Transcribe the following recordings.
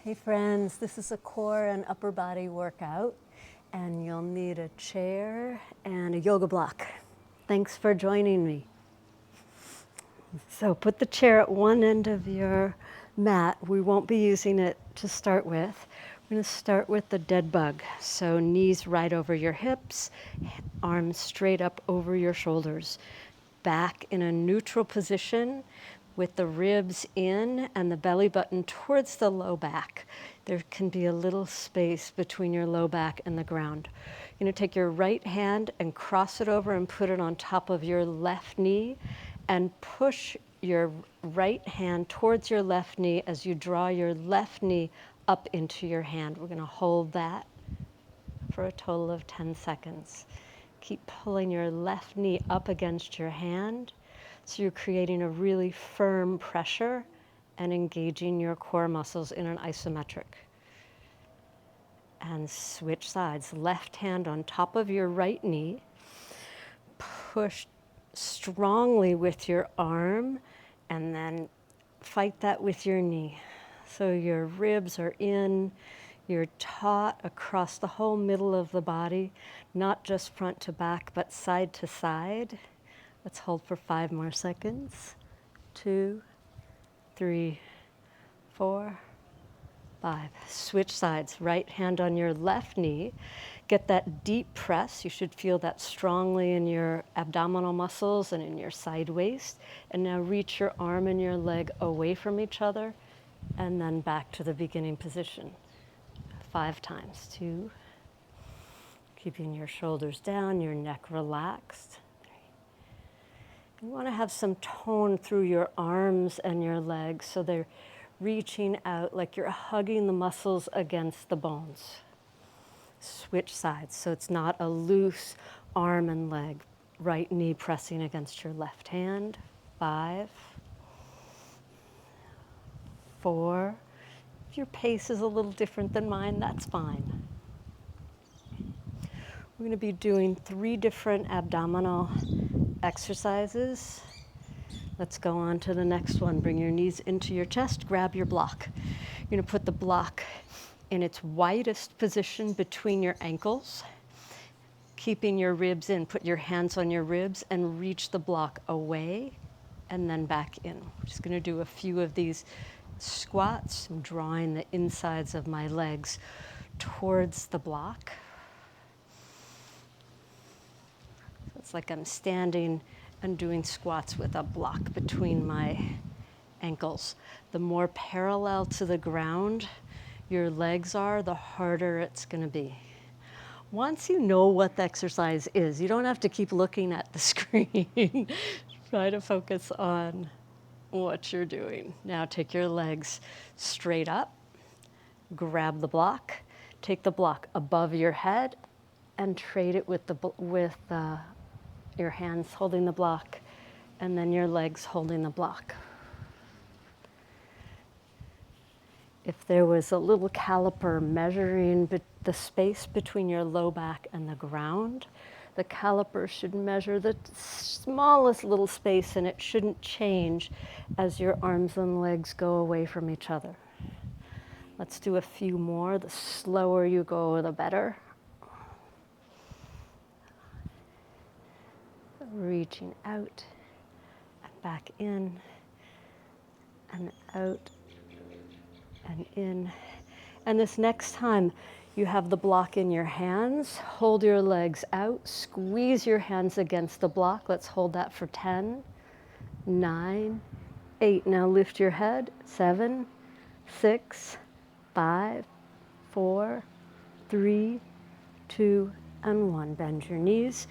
Hey friends, this is a core and upper body workout, and you'll need a chair and a yoga block. Thanks for joining me. So put the chair at one end of your mat. We won't be using it to start with. We're going to start with the dead bug. So knees right over your hips, arms straight up over your shoulders. Back in a neutral position with the ribs in and the belly button towards the low back. There can be a little space between your low back and the ground. You're going to take your right hand and cross it over and put it on top of your left knee and push your right hand towards your left knee as you draw your left knee up into your hand. We're going to hold that for a total of 10 seconds. Keep pulling your left knee up against your hand so you're creating a really firm pressure and engaging your core muscles in an isometric. And switch sides. Left hand on top of your right knee. Push strongly with your arm and then fight that with your knee. So your ribs are in, you're taut across the whole middle of the body, not just front to back, but side to side. Let's hold for 5 more seconds. 2, 3, 4, 5. Switch sides. Right hand on your left knee. Get that deep press. You should feel that strongly in your abdominal muscles and in your side waist. And now reach your arm and your leg away from each other and then back to the beginning position. 5 times. 2. Keeping your shoulders down, your neck relaxed. 3. You want to have some tone through your arms and your legs so they're reaching out like you're hugging the muscles against the bones. Switch sides so it's not a loose arm and leg. Right knee pressing against your left hand. 5, 4. If your pace is a little different than mine, that's fine. We're going to be doing 3 different abdominal exercises. Let's go on to the next one. Bring your knees into your chest, grab your block. You're going to put the block in its widest position between your ankles, keeping your ribs in. Put your hands on your ribs and reach the block away and then back in. We're just going to do a few of these squats. I'm drawing the insides of my legs towards the block. It's like I'm standing and doing squats with a block between my ankles. The more parallel to the ground your legs are, the harder it's going to be. Once you know what the exercise is, you don't have to keep looking at the screen. Try to focus on what you're doing. Now take your legs straight up, grab the block, take the block above your head, and trade it with your hands holding the block, and then your legs holding the block. If there was a little caliper measuring the space between your low back and the ground, the caliper should measure the smallest little space, and it shouldn't change as your arms and legs go away from each other. Let's do a few more. The slower you go, the better. Reaching out and back in and out and in. And this next time you have the block in your hands, hold your legs out, squeeze your hands against the block. Let's hold that for 10, 9, 8. Now lift your head. 7, 6, 5, 4, 3, 2, and 1. Bend your knees.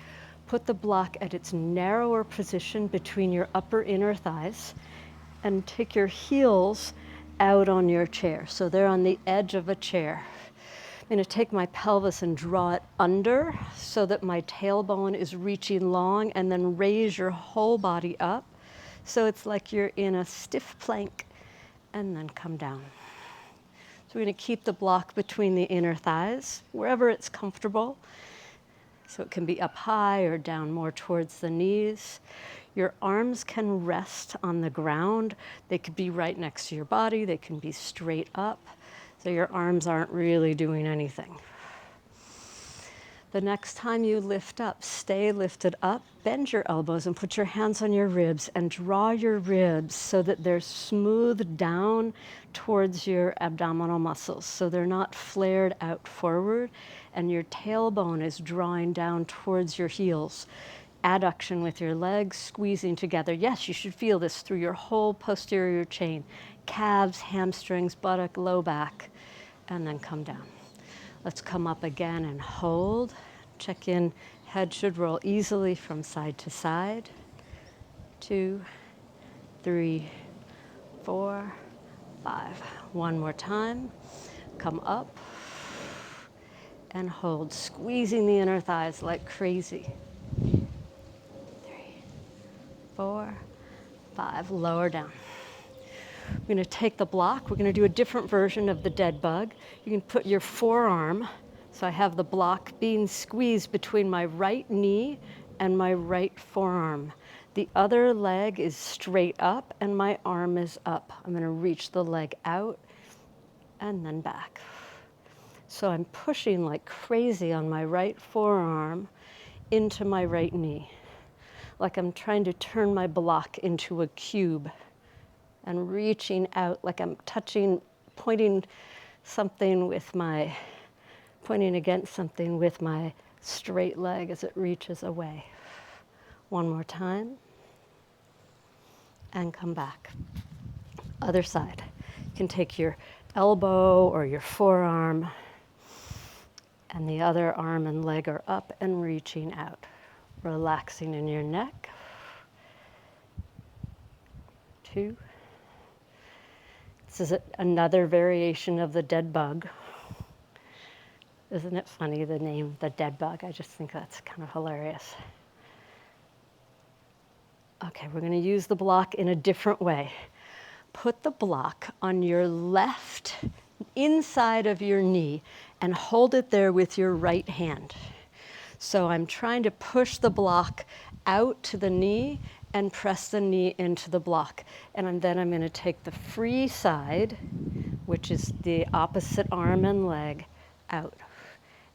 Put the block at its narrower position between your upper inner thighs and take your heels out on your chair. So they're on the edge of a chair. I'm going to take my pelvis and draw it under so that my tailbone is reaching long, and then raise your whole body up. So it's like you're in a stiff plank, and then come down. So we're going to keep the block between the inner thighs, wherever it's comfortable. So it can be up high or down more towards the knees. Your arms can rest on the ground. They could be right next to your body. They can be straight up. So your arms aren't really doing anything. The next time you lift up, stay lifted up, bend your elbows and put your hands on your ribs and draw your ribs so that they're smoothed down towards your abdominal muscles. So they're not flared out forward and your tailbone is drawing down towards your heels. Adduction with your legs, squeezing together. Yes, you should feel this through your whole posterior chain. Calves, hamstrings, buttock, low back, and then come down. Let's come up again and hold. Check in. Head should roll easily from side to side. 2, 3, 4, 5. One more time. Come up and hold, squeezing the inner thighs like crazy. 3, 4, 5. Lower down. We're going to take the block. We're going to do a different version of the dead bug. You can put your forearm, so I have the block being squeezed between my right knee and my right forearm. The other leg is straight up and my arm is up. I'm going to reach the leg out and then back. So I'm pushing like crazy on my right forearm into my right knee, like I'm trying to turn my block into a cube. And reaching out like I'm touching, pointing against something with my straight leg as it reaches away. One more time. And come back. Other side. You can take your elbow or your forearm, and the other arm and leg are up and reaching out. Relaxing in your neck. 2. This is another variation of the dead bug. Isn't it funny, the name, the dead bug? I just think that's kind of hilarious. Okay, we're going to use the block in a different way. Put the block on your left inside of your knee and hold it there with your right hand. So I'm trying to push the block out to the knee and press the knee into the block. And then I'm going to take the free side, which is the opposite arm and leg, out.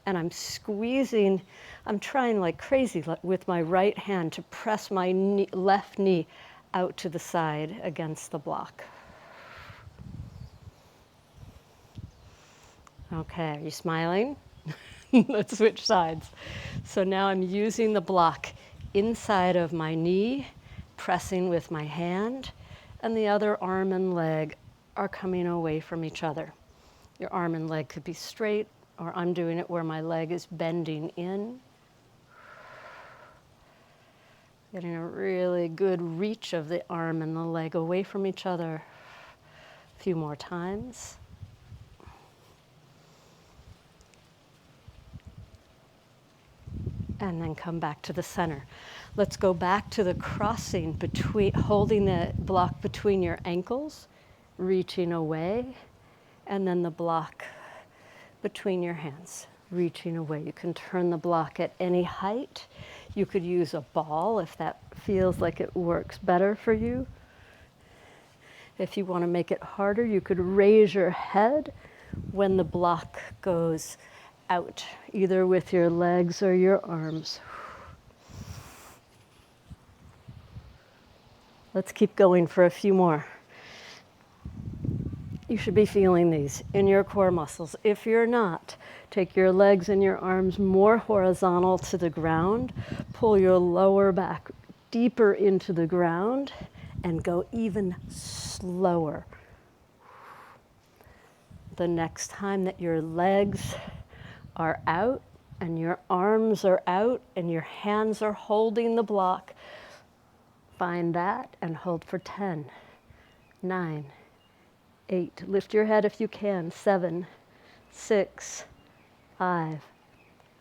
And I'm squeezing, I'm trying like crazy with my right hand to press my left knee out to the side against the block. Okay, are you smiling? Let's switch sides. So now I'm using the block inside of my knee, pressing with my hand, and the other arm and leg are coming away from each other. Your arm and leg could be straight, or I'm doing it where my leg is bending in. Getting a really good reach of the arm and the leg away from each other. A few more times. And then come back to the center. Let's go back to the crossing between, holding the block between your ankles, reaching away, and then the block between your hands, reaching away. You can turn the block at any height. You could use a ball if that feels like it works better for you. If you want to make it harder, you could raise your head when the block goes out, either with your legs or your arms. Let's keep going for a few more. You should be feeling these in your core muscles. If you're not, take your legs and your arms more horizontal to the ground. Pull your lower back deeper into the ground and go even slower. The next time that your legs are out and your arms are out and your hands are holding the block, find that and hold for 10, 9, 8. Lift your head if you can. 7, 6, 5,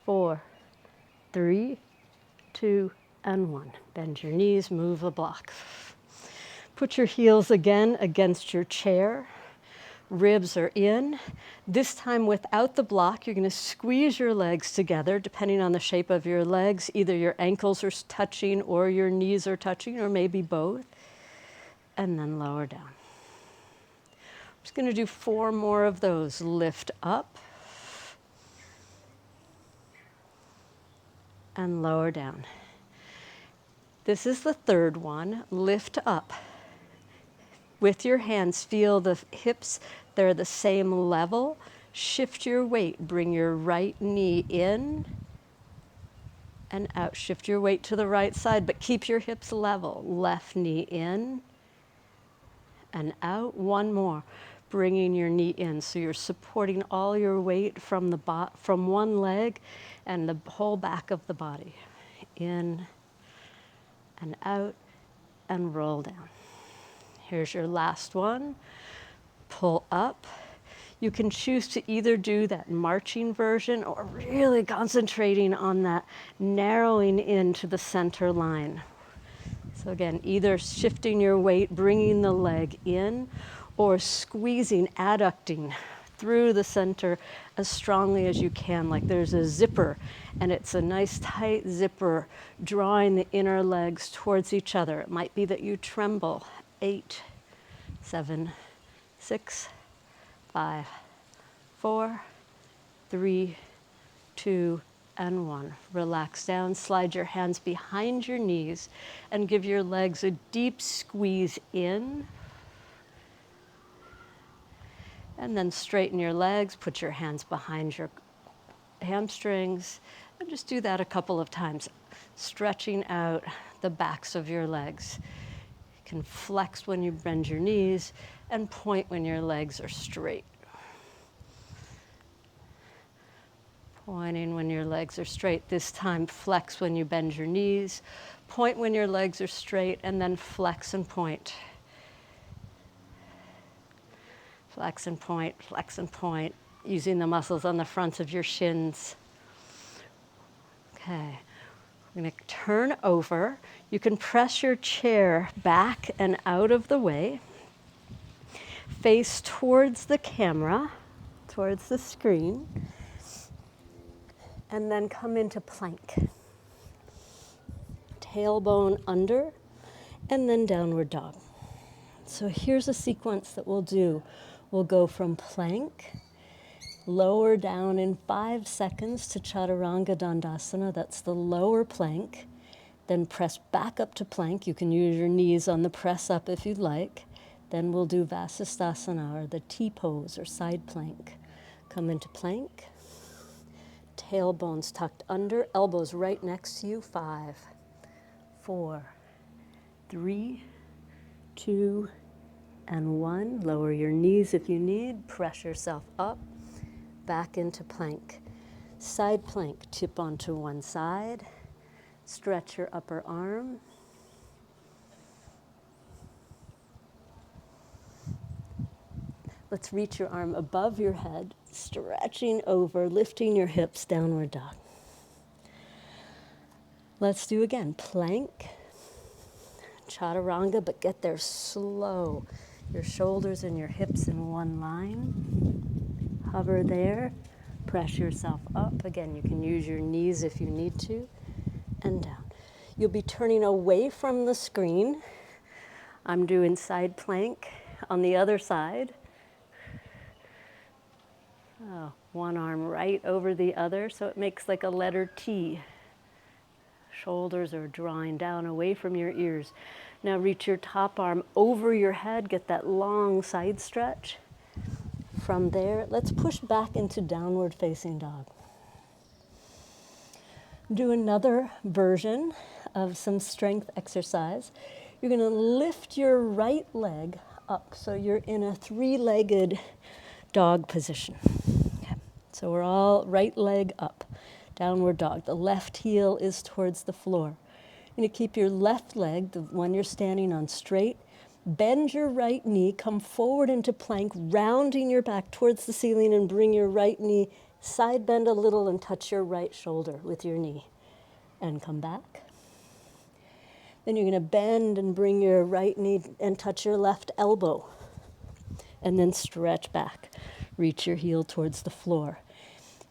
4, 3, 2, and 1. Bend your knees, move the block. Put your heels again against your chair. Ribs are in. This time without the block, you're going to squeeze your legs together, depending on the shape of your legs. Either your ankles are touching or your knees are touching, or maybe both. And then lower down. Just going to do 4 more of those. Lift up and lower down. This is the third one. Lift up. With your hands, feel the hips, they're the same level. Shift your weight. Bring your right knee in and out. Shift your weight to the right side, but keep your hips level. Left knee in and out. One more. Bringing your knee in. So you're supporting all your weight from from one leg and the whole back of the body. In and out and roll down. Here's your last one. Pull up. You can choose to either do that marching version or really concentrating on that narrowing into the center line. So again, either shifting your weight, bringing the leg in, or squeezing, adducting through the center as strongly as you can, like there's a zipper, and it's a nice tight zipper drawing the inner legs towards each other. It might be that you tremble. 8, 7, 6, 5, 4, 3, 2, and 1. Relax down, slide your hands behind your knees, and give your legs a deep squeeze in. And then straighten your legs, put your hands behind your hamstrings, and just do that a couple of times, stretching out the backs of your legs. You can flex when you bend your knees and point when your legs are straight. Pointing when your legs are straight. This time, flex when you bend your knees, point when your legs are straight, and then flex and point. Flex and point, using the muscles on the fronts of your shins. Okay, I'm going to turn over. You can press your chair back and out of the way. Face towards the camera, towards the screen, and then come into plank. Tailbone under, and then downward dog. So here's a sequence that we'll do. We'll go from plank, lower down in 5 seconds to Chaturanga Dandasana. That's the lower plank. Then press back up to plank. You can use your knees on the press up if you'd like. Then we'll do Vasisthasana, or the T-pose, or side plank. Come into plank. Tailbones tucked under, elbows right next to you. 5, 4, 3, 2, and 1. Lower your knees if you need. Press yourself up, back into plank. Side plank, tip onto one side. Stretch your upper arm. Let's reach your arm above your head, stretching over, lifting your hips, downward dog. Let's do again, plank, chaturanga, but get there slow. Your shoulders and your hips in one line. Hover there, press yourself up. Again, you can use your knees if you need to, and down. You'll be turning away from the screen. I'm doing side plank on the other side. Oh, one arm right over the other, so it makes like a letter T. Shoulders are drawing down away from your ears. Now reach your top arm over your head, get that long side stretch. From there, let's push back into downward facing dog. Do another version of some strength exercise. You're going to lift your right leg up, so you're in a 3-legged dog position. Okay. So we're all right leg up, downward dog. The left heel is towards the floor. You're going to keep your left leg, the one you're standing on, straight. Bend your right knee, come forward into plank, rounding your back towards the ceiling, and bring your right knee, side bend a little and touch your right shoulder with your knee. And come back. Then you're going to bend and bring your right knee and touch your left elbow. And then stretch back. Reach your heel towards the floor.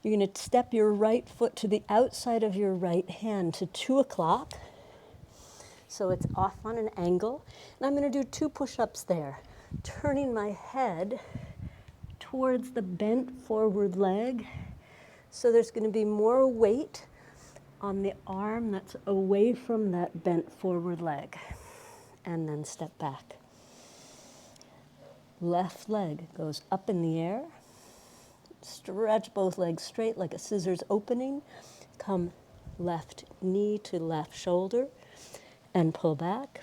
You're going to step your right foot to the outside of your right hand to 2 o'clock. So it's off on an angle. And I'm going to do 2 push-ups there. turning my head towards the bent forward leg. So there's going to be more weight on the arm that's away from that bent forward leg. And then step back. Left leg goes up in the air. Stretch both legs straight like a scissors opening. Come left knee to left shoulder and pull back.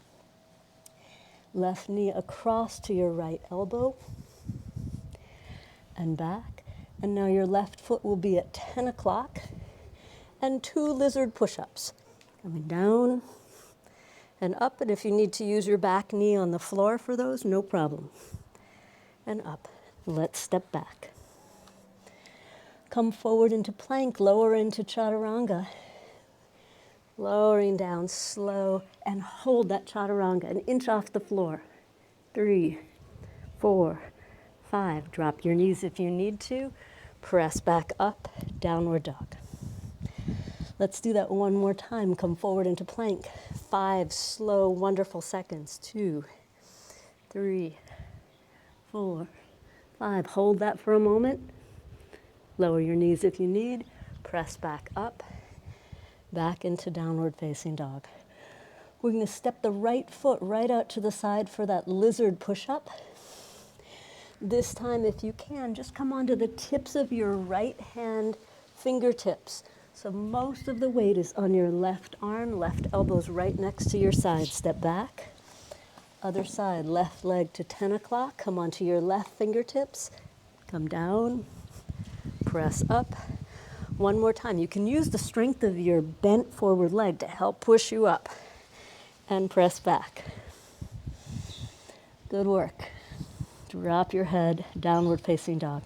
Left knee across to your right elbow and back. And now your left foot will be at 10 o'clock and 2 lizard push-ups. Coming down and up, and if you need to use your back knee on the floor for those, no problem. And up. Let's step back. Come forward into plank, lower into chaturanga. Lowering down slow and hold that chaturanga an inch off the floor. 3, 4, 5. Drop your knees if you need to. Press back up, downward dog. Let's do that one more time. Come forward into plank. 5 slow, wonderful seconds. 2, 3, 4, 5. Hold that for a moment. Lower your knees if you need. Press back up. Back into downward facing dog. We're going to step the right foot right out to the side for that lizard push-up. This time, if you can, just come onto the tips of your right hand fingertips. So most of the weight is on your left arm, left elbow's right next to your side. Step back. Other side, left leg to 10 o'clock. Come onto your left fingertips. Come down. Press up. One more time. You can use the strength of your bent forward leg to help push you up. And press back. Good work. Drop your head, downward facing dog.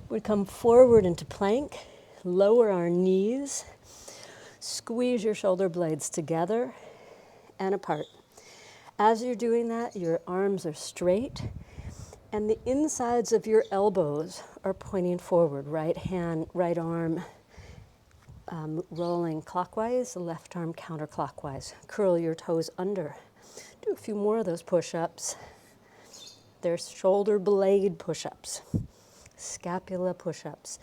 We come forward into plank. Lower our knees. Squeeze your shoulder blades together and apart. As you're doing that, your arms are straight and the insides of your elbows are pointing forward. Right hand, right arm rolling clockwise, left arm counterclockwise. Curl your toes under. Do a few more of those push-ups. There's shoulder blade push-ups, scapula push-ups.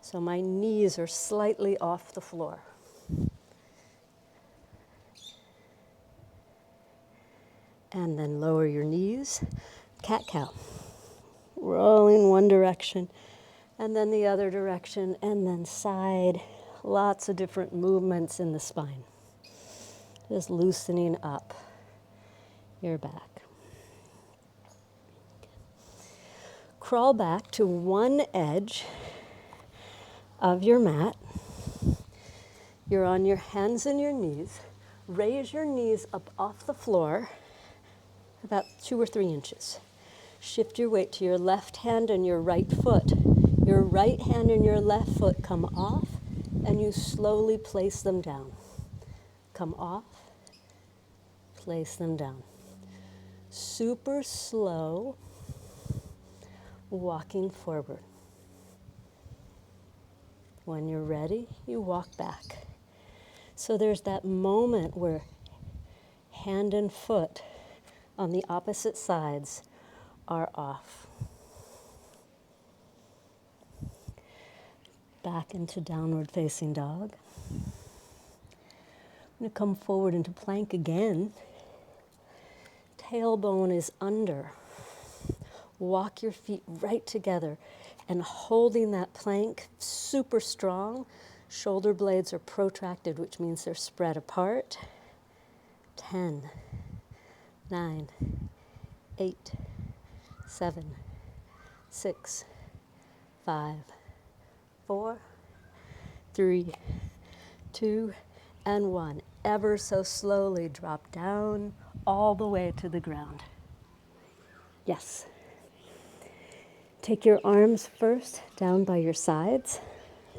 So my knees are slightly off the floor. And then lower your knees, cat-cow. Rolling one direction, and then the other direction, and then side. Lots of different movements in the spine. Just loosening up your back. Crawl back to one edge of your mat. You're on your hands and your knees. Raise your knees up off the floor about 2 or 3 inches. Shift your weight to your left hand and your right foot. Your right hand and your left foot come off, and you slowly place them down. Come off, place them down. Super slow, walking forward. When you're ready, you walk back. So there's that moment where hand and foot on the opposite sides are off. Back into downward facing dog. I'm going to come forward into plank again. Tailbone is under. Walk your feet right together and holding that plank super strong. Shoulder blades are protracted, which means they're spread apart. 10, 9, 8, 7, 6, 5, 4, 3, 2, and 1. Ever so slowly drop down all the way to the ground. Yes. Take your arms first down by your sides.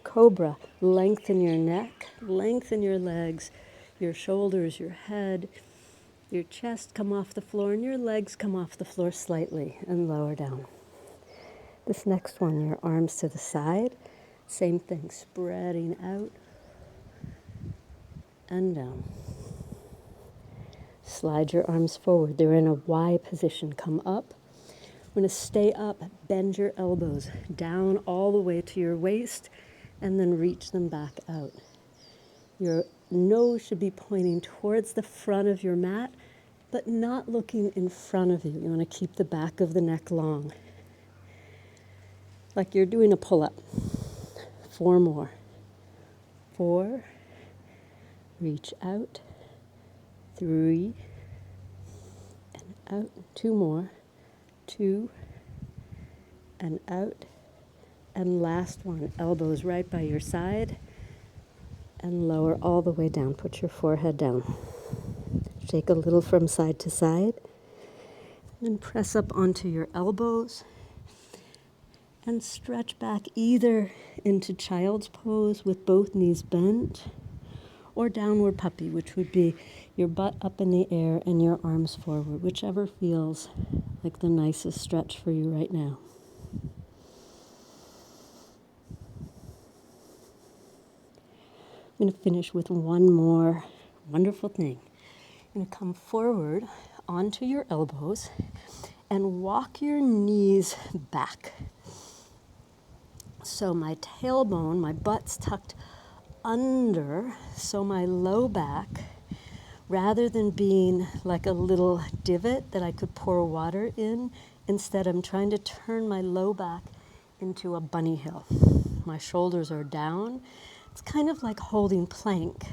Cobra, lengthen your neck, lengthen your legs, your shoulders, your head, your chest come off the floor, and your legs come off the floor slightly and lower down. This next one, your arms to the side. Same thing, spreading out and down. Slide your arms forward. They're in a Y position. Come up I'm going to stay up, bend your elbows down all the way to your waist, and then reach them back out. Your nose should be pointing towards the front of your mat, but not looking in front of you. You want to keep the back of the neck long, like you're doing a pull-up. 4 more. 4, reach out. 3, and out. 2 more. 2, and out. And last one, elbows right by your side, and lower all the way down. Put your forehead down. Shake a little from side to side, and press up onto your elbows, and stretch back either into child's pose with both knees bent, or downward puppy, which would be your butt up in the air and your arms forward, whichever feels like the nicest stretch for you right now. I'm going to finish with one more wonderful thing. You're going to come forward onto your elbows and walk your knees back. So my tailbone, my butt's tucked under, so my low back, rather than being like a little divot that I could pour water in, instead I'm trying to turn my low back into a bunny hill. My shoulders are down. It's kind of like holding plank.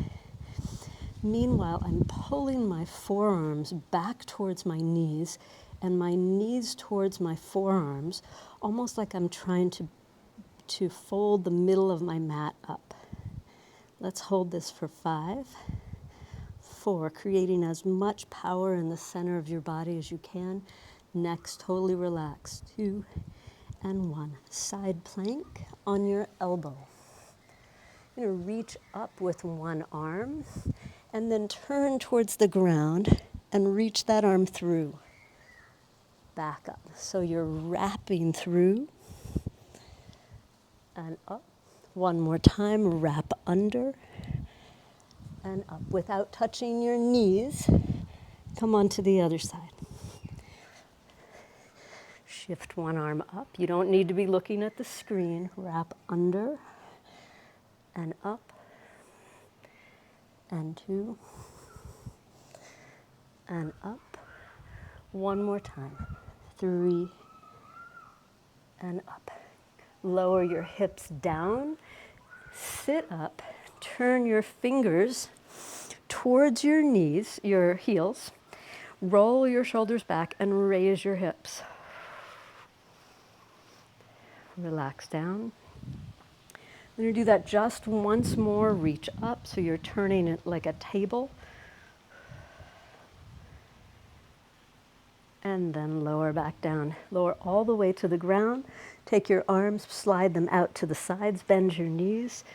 Meanwhile, I'm pulling my forearms back towards my knees and my knees towards my forearms, almost like I'm trying to fold the middle of my mat up. Let's hold this for 5, 4, creating as much power in the center of your body as you can. Next, totally relaxed. 2 and 1. Side plank on your elbow. You're going to reach up with one arm and then turn towards the ground and reach that arm through. Back up. So you're wrapping through and up. One more time, wrap under and up. Without touching your knees, come on to the other side. Shift one arm up. You don't need to be looking at the screen. Wrap under and up, and 2, and up. One more time. 3, and up. Lower your hips down. Sit up. Turn your fingers towards your knees, your heels. Roll your shoulders back and raise your hips. Relax down. I'm going to do that just once more. Reach up so you're turning it like a table. And then lower back down. Lower all the way to the ground. Take your arms, slide them out to the sides, bend your knees.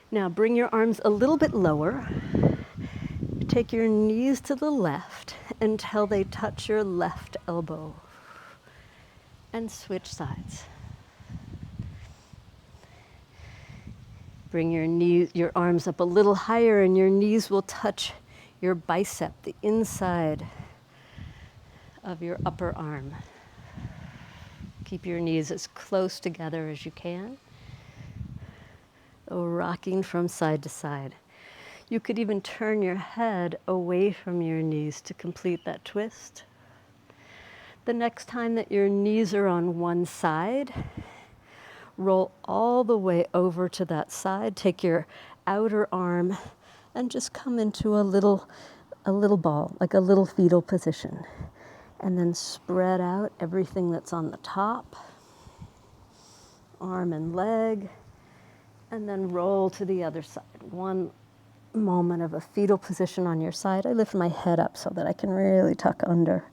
Now bring your arms a little bit lower. Take your knees to the left until they touch your left elbow. And switch sides. Bring your arms up a little higher, and your knees will touch your bicep, the inside of your upper arm. Keep your knees as close together as you can. Rocking from side to side. You could even turn your head away from your knees to complete that twist. The next time that your knees are on one side, roll all the way over to that side. Take your outer arm and just come into a little ball, like a little fetal position. And then spread out everything that's on the top, arm and leg, and then roll to the other side. One moment of a fetal position on your side. I lift my head up so that I can really tuck under.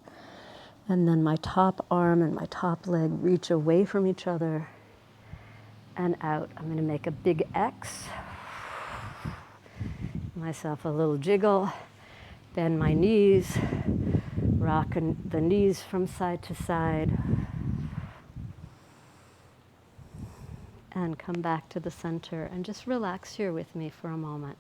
And then my top arm and my top leg reach away from each other and out. I'm going to make a big X. Myself a little jiggle. Bend my knees. Rock the knees from side to side. And come back to the center and just relax here with me for a moment.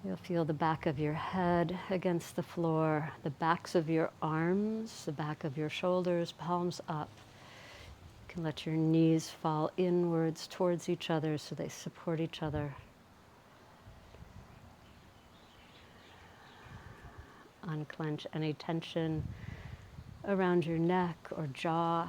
You'll feel the back of your head against the floor, the backs of your arms, the back of your shoulders, palms up. You can let your knees fall inwards towards each other so they support each other. Unclench any tension around your neck or jaw.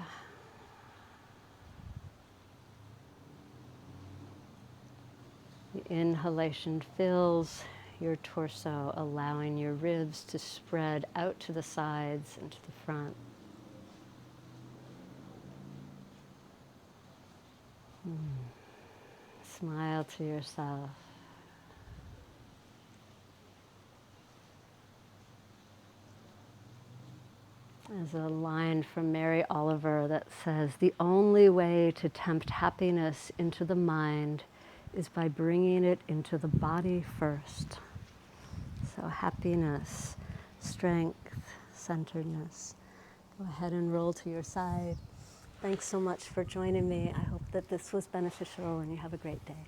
The inhalation fills your torso, allowing your ribs to spread out to the sides and to the front. Smile to yourself. There's a line from Mary Oliver that says, "The only way to tempt happiness into the mind is by bringing it into the body first." So happiness, strength, centeredness. Go ahead and roll to your side. Thanks so much for joining me. I hope that this was beneficial and you have a great day.